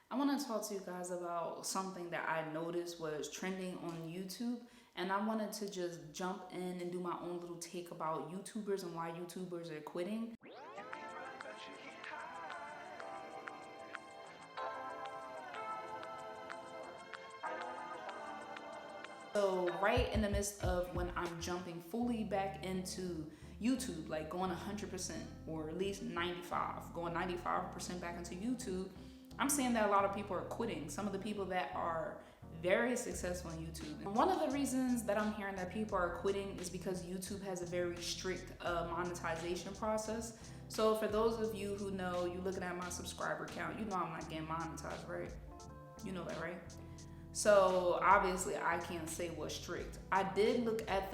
I want to talk to you guys about something that I noticed was trending on YouTube, and I wanted to just jump in and do my own little take about YouTubers and why YouTubers are quitting. So, right in the midst of when I'm jumping fully back into YouTube, like going 100% or at least 95, going 95% back into YouTube, I'm seeing that a lot of people are quitting. Some of the people that are very successful on YouTube. And one of the reasons that I'm hearing that people are quitting is because YouTube has a very strict monetization process. So for those of you who know, you looking at my subscriber count, you know I'm not getting monetized, right? You know that, right? So obviously I can't say what's strict. I did look at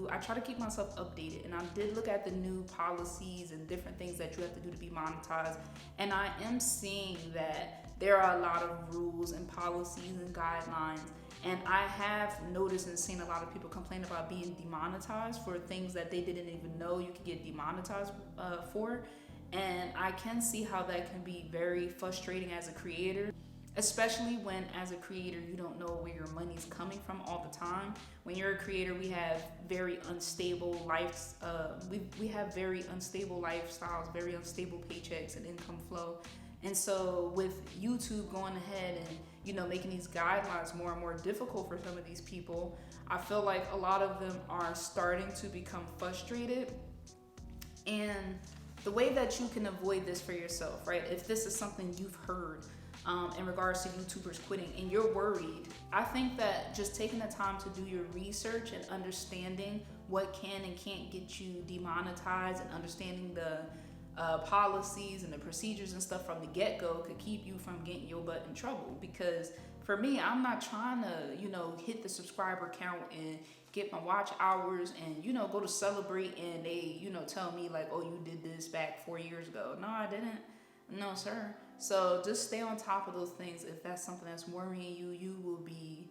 I try to keep myself updated, and I did look at the new policies and different things that you have to do to be monetized. And I am seeing that there are a lot of rules and policies and guidelines. And I have noticed and seen a lot of people complain about being demonetized for things that they didn't even know you could get demonetized for. And I can see how that can be very frustrating as a creator, especially when as a creator you don't know where your money's coming from all the time. When you're a creator, we have very unstable lives. We have very unstable lifestyles, very unstable paychecks and income flow. And so with YouTube going ahead and making these guidelines more and more difficult for some of these people, I feel like a lot of them are starting to become frustrated. And the way that you can avoid this for yourself, right? If this is something you've heard in regards to YouTubers quitting and you're worried, I think that just taking the time to do your research and understanding what can and can't get you demonetized and understanding the policies and the procedures and stuff from the get-go could keep you from getting your butt in trouble. Because for me, I'm not trying to hit the subscriber count and get my watch hours and go to celebrate and they tell me like, oh, you did this back 4 years ago. No, I didn't. No, sir. So just stay on top of those things. If that's something that's worrying you, you will be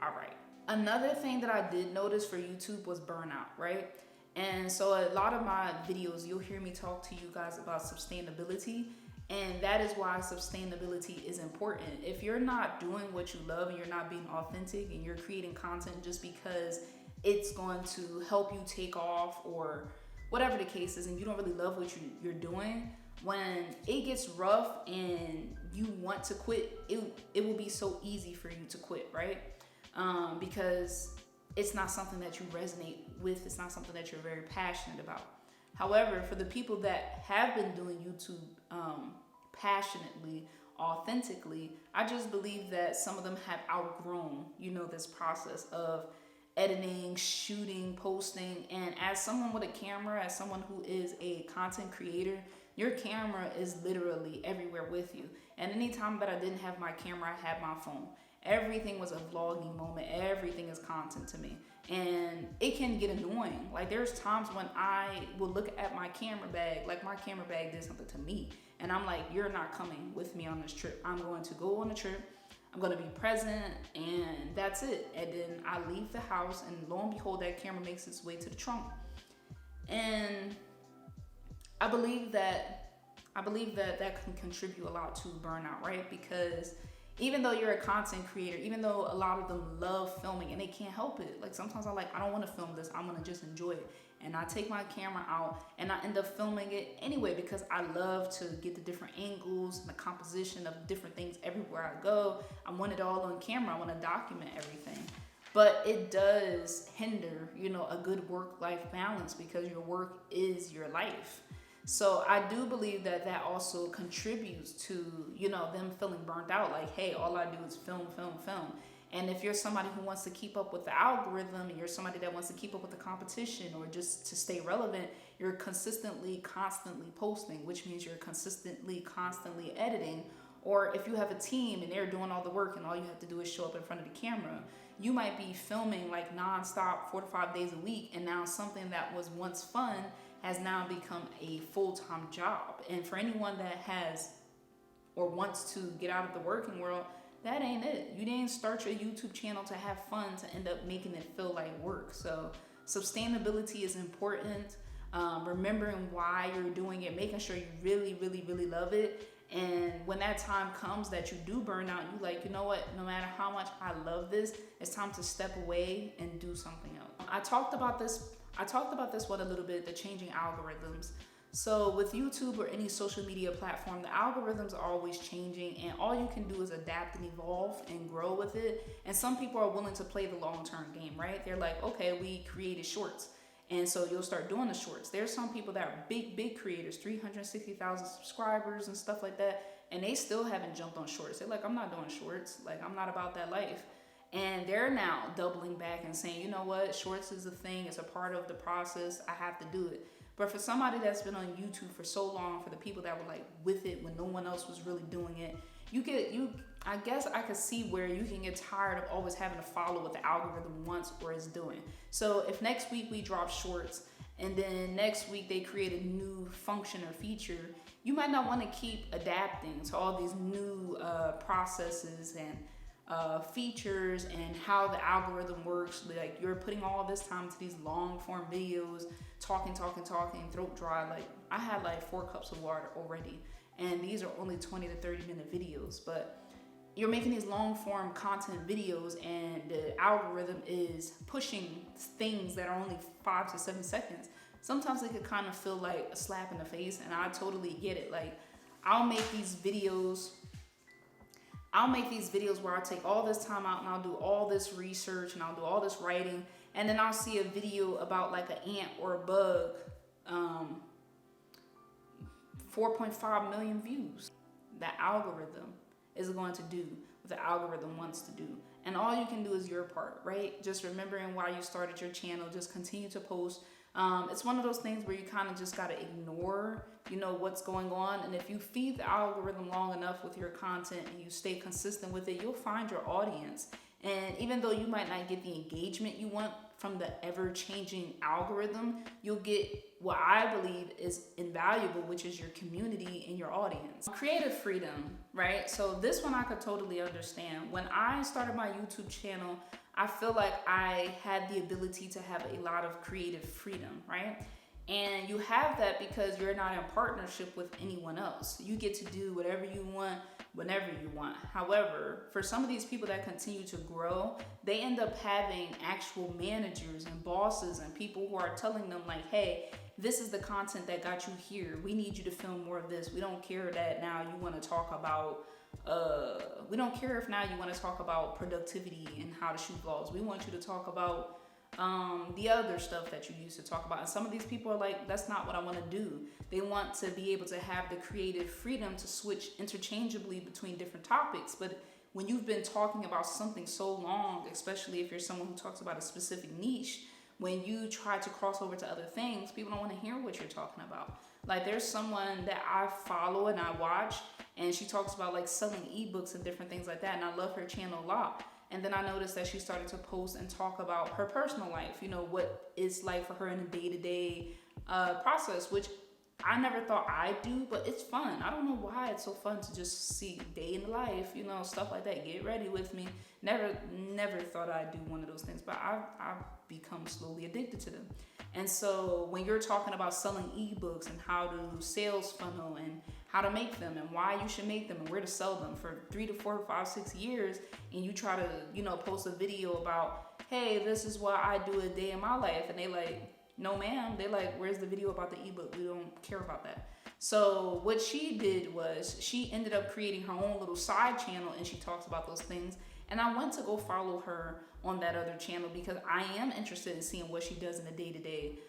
all right. Another thing that I did notice for YouTube was burnout, right? And so a lot of my videos, you'll hear me talk to you guys about sustainability. And that is why sustainability is important. If you're not doing what you love and you're not being authentic and you're creating content just because it's going to help you take off or whatever the case is, and you don't really love what you're doing, when it gets rough and you want to quit, it will be so easy for you to quit, right? Because it's not something that you resonate with. It's not something that you're very passionate about. However, for the people that have been doing YouTube passionately, authentically, I just believe that some of them have outgrown, this process of editing, shooting, posting. And as someone with a camera, as someone who is a content creator, your camera is literally everywhere with you. And anytime that I didn't have my camera, I had my phone. Everything was a vlogging moment. Everything is content to me. And it can get annoying. Like there's times when I will look at my camera bag, like my camera bag did something to me. And I'm like, you're not coming with me on this trip. I'm going to go on a trip. I'm going to be present and that's it. And then I leave the house and lo and behold, that camera makes its way to the trunk. And I believe that that can contribute a lot to burnout, right? Because even though you're a content creator, even though a lot of them love filming and they can't help it, like sometimes I'm like, I don't want to film this, I'm gonna just enjoy it. And I take my camera out and I end up filming it anyway because I love to get the different angles and the composition of different things everywhere I go. I want it all on camera, I want to document everything. But it does hinder, a good work-life balance because your work is your life. So I do believe that also contributes to, them feeling burnt out. Like, hey, all I do is film. And if you're somebody who wants to keep up with the algorithm and you're somebody that wants to keep up with the competition or just to stay relevant, you're constantly posting, which means you're constantly editing. Or if you have a team and they're doing all the work and all you have to do is show up in front of the camera, you might be filming like nonstop 4 to 5 days a week. And now something that was once fun has now become a full-time job. And for anyone that has or wants to get out of the working world, that ain't it. You didn't start your YouTube channel to have fun, to end up making it feel like work. So sustainability is important. Remembering why you're doing it, making sure you really love it. And when that time comes that you do burn out, you like, you know what, no matter how much I love this, it's time to step away and do something else. I talked about this one a little bit, the changing algorithms. So with YouTube or any social media platform, the algorithms are always changing, and all you can do is adapt and evolve and grow with it. And some people are willing to play the long-term game, right? They're like, okay, we created shorts, and so you'll start doing the shorts. There's some people that are big creators, 360,000 subscribers and stuff like that, and they still haven't jumped on shorts. They're like, I'm not doing shorts. Like, I'm not about that life. And they're now doubling back and saying, you know what, shorts is a thing. It's a part of the process. I have to do it. But for somebody that's been on YouTube for so long, for the people that were like with it when no one else was really doing it, I guess I could see where you can get tired of always having to follow what the algorithm wants or is doing. So if next week we drop shorts and then next week they create a new function or feature, you might not want to keep adapting to all these new processes and features and how the algorithm works. Like, you're putting all this time to these long form videos, talking, throat dry. Like, I had like 4 cups of water already, and these are only 20 to 30 minute videos, but you're making these long form content videos and the algorithm is pushing things that are only 5 to 7 seconds. Sometimes it could kind of feel like a slap in the face, and I totally get it. Like, I'll make these videos where I take all this time out and I'll do all this research and I'll do all this writing, and then I'll see a video about like an ant or a bug, 4.5 million views. That algorithm is going to do what the algorithm wants to do. And all you can do is your part, right? Just remembering why you started your channel, just continue to post. It's one of those things where you kind of just got to ignore, what's going on. And if you feed the algorithm long enough with your content and you stay consistent with it, you'll find your audience. And even though you might not get the engagement you want from the ever-changing algorithm, you'll get what I believe is invaluable, which is your community and your audience. Creative freedom, right? So this one I could totally understand. When I started my YouTube channel, I feel like I had the ability to have a lot of creative freedom, right? And you have that because you're not in partnership with anyone else. You get to do whatever you want, whenever you want. However, for some of these people that continue to grow, they end up having actual managers and bosses and people who are telling them like, hey, this is the content that got you here. We need you to film more of this. We don't care that now you want to talk about we don't care if now you want to talk about productivity and how to shoot vlogs. We want you to talk about the other stuff that you used to talk about. And some of these people are like, that's not what I want to do. They want to be able to have the creative freedom to switch interchangeably between different topics. But when you've been talking about something so long, especially if you're someone who talks about a specific niche, when you try to cross over to other things, people don't want to hear what you're talking about. Like, there's someone that I follow and I watch, and she talks about like selling ebooks and different things like that, and I love her channel a lot. And then I noticed that she started to post and talk about her personal life, what it's like for her in a day-to-day process, which I never thought I'd do, but it's fun. I don't know why it's so fun to just see day in the life, stuff like that. Get ready with me. Never thought I'd do one of those things, but I've become slowly addicted to them. And so when you're talking about selling ebooks and how to sales funnel and how to make them and why you should make them and where to sell them for 3 to 4, 5, 6 years, and you try to, post a video about, hey, this is what I do a day in my life, and they like, no ma'am, they like, where's the video about the ebook? We don't care about that. So what she did was she ended up creating her own little side channel, and she talks about those things. And I went to go follow her on that other channel because I am interested in seeing what she does in the day-to-day,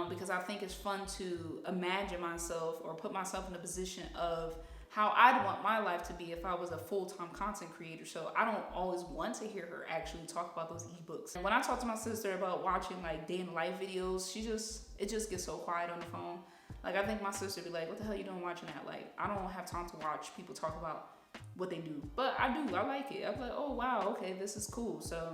because I think it's fun to imagine myself or put myself in a position of how I'd want my life to be if I was a full-time content creator. So I don't always want to hear her actually talk about those ebooks. And when I talk to my sister about watching like day in life videos, it just gets so quiet on the phone. Like, I think my sister be like, what the hell you doing watching that? Like, I don't have time to watch people talk about what they do, but I do. I like it. I'm like, oh wow, okay, this is cool. So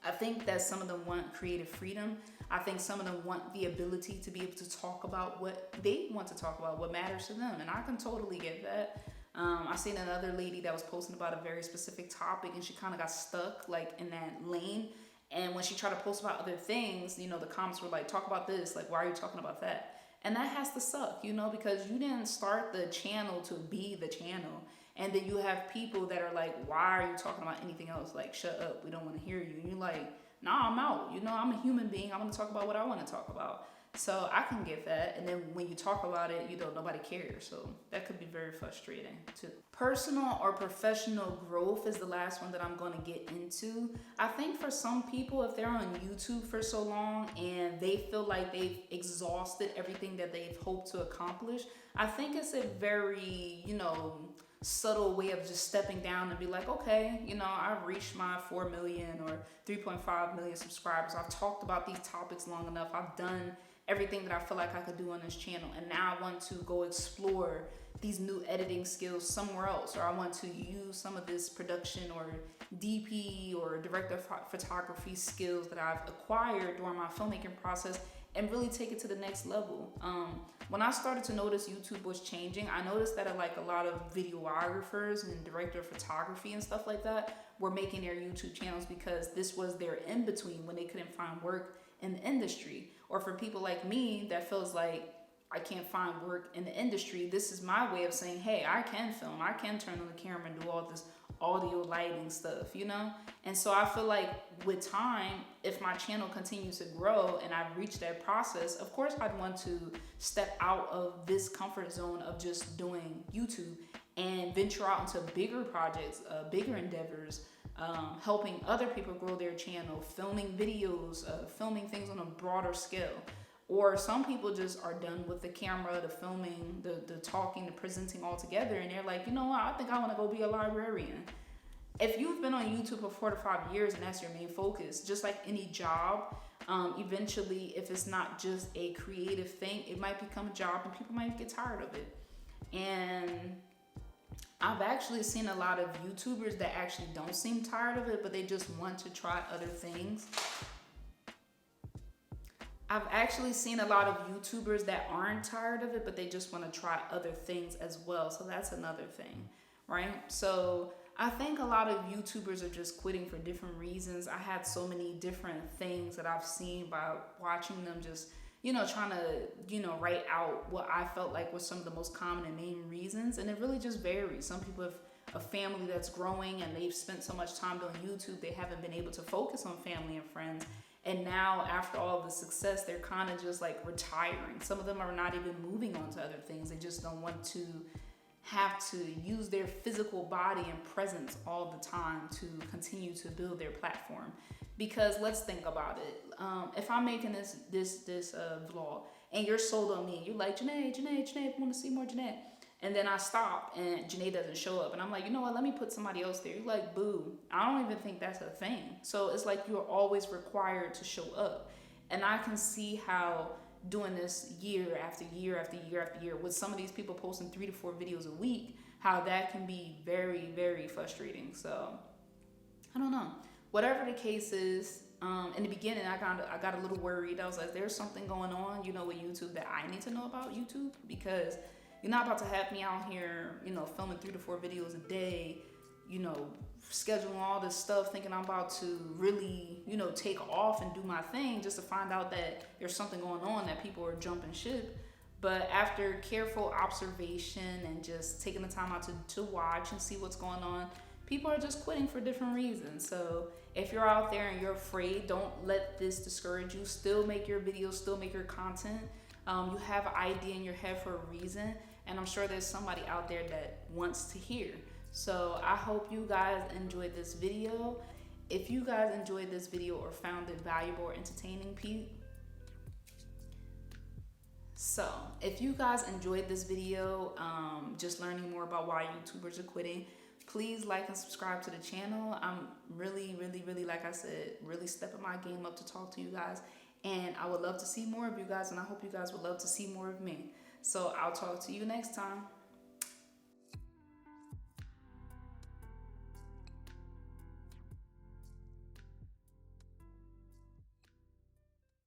I think that some of them want creative freedom. I think some of them want the ability to be able to talk about what they want to talk about, what matters to them, and I can totally get that. I seen another lady that was posting about a very specific topic, and she kind of got stuck like in that lane. And when she tried to post about other things, the comments were like, talk about this, like, why are you talking about that? And that has to suck, you know, because you didn't start the channel to be the channel. And then you have people that are like, why are you talking about anything else? Like, shut up, we don't want to hear you. And you're like, nah, I'm out. You know, I'm a human being. I'm going to talk about what I want to talk about. So I can get that. And then when you talk about it, you know, nobody cares. So that could be very frustrating too. Personal or professional growth is the last one that I'm going to get into. I think for some people, if they're on YouTube for so long and they feel like they've exhausted everything that they've hoped to accomplish, I think it's a very, you know, subtle way of just stepping down and be like, okay, you know, I've reached my 4 million or 3.5 million subscribers. I've talked about these topics long enough. I've done everything that I feel like I could do on this channel, and now I want to go explore these new editing skills somewhere else, or I want to use some of this production or DP or director of photography skills that I've acquired during my filmmaking process and really take it to the next level. When I started to notice YouTube was changing, I noticed that like a lot of videographers and director of photography and stuff like that were making their YouTube channels because this was their in-between when they couldn't find work in the industry. Or for people like me that feels like I can't find work in the industry, this is my way of saying, hey, I can film, I can turn on the camera and do all this audio lighting stuff, you know? And so I feel like with time, if my channel continues to grow and I've reached that process, of course I'd want to step out of this comfort zone of just doing YouTube and venture out into bigger projects, bigger endeavors, helping other people grow their channel, filming videos, filming things on a broader scale. Or some people just are done with the camera, the filming, the talking, the presenting all together, and they're like, you know what, I think I want to go be a librarian. If you've been on YouTube for 4 to 5 years and that's your main focus, just like any job, eventually, if it's not just a creative thing, it might become a job and people might get tired of it. And I've actually seen a lot of YouTubers that actually don't seem tired of it, but they just want to try other things. I've actually seen a lot of YouTubers that aren't tired of it, but they just want to try other things as well. So that's another thing, right? So I think a lot of YouTubers are just quitting for different reasons. I had so many different things that I've seen by watching them just, you know, trying to, you know, write out what I felt like was some of the most common and main reasons. And it really just varies. Some people have a family that's growing and they've spent so much time doing YouTube, they haven't been able to focus on family and friends. And now after all the success, they're kind of just like retiring. Some of them are not even moving on to other things. They just don't want to have to use their physical body and presence all the time to continue to build their platform. Because let's think about it. If I'm making this vlog and you're sold on me, you're like, Janae, I want to see more Janae. And then I stop and Janae doesn't show up. And I'm like, you know what, let me put somebody else there. You're like, boo, I don't even think that's a thing. So it's like you're always required to show up. And I can see how doing this year after year after year after year with some of these people posting 3 to 4 videos a week, how that can be very, very frustrating. So I don't know. Whatever the case is, in the beginning, I got a little worried. I was like, there's something going on, you know, with YouTube that I need to know about YouTube, because you're not about to have me out here, you know, filming 3 to 4 videos a day, you know, scheduling all this stuff, thinking I'm about to really, you know, take off and do my thing just to find out that there's something going on, that people are jumping ship. But after careful observation and just taking the time out to watch and see what's going on, people are just quitting for different reasons. So if you're out there and you're afraid, don't let this discourage you. Still make your videos, still make your content. You have an idea in your head for a reason, and I'm sure there's somebody out there that wants to hear. So I hope you guys enjoyed this video. If you guys enjoyed this video or found it valuable or entertaining, if you guys enjoyed this video, just learning more about why YouTubers are quitting, please like and subscribe to the channel. I'm really, like I said, really stepping my game up to talk to you guys. And I would love to see more of you guys, and I hope you guys would love to see more of me. So I'll talk to you next time.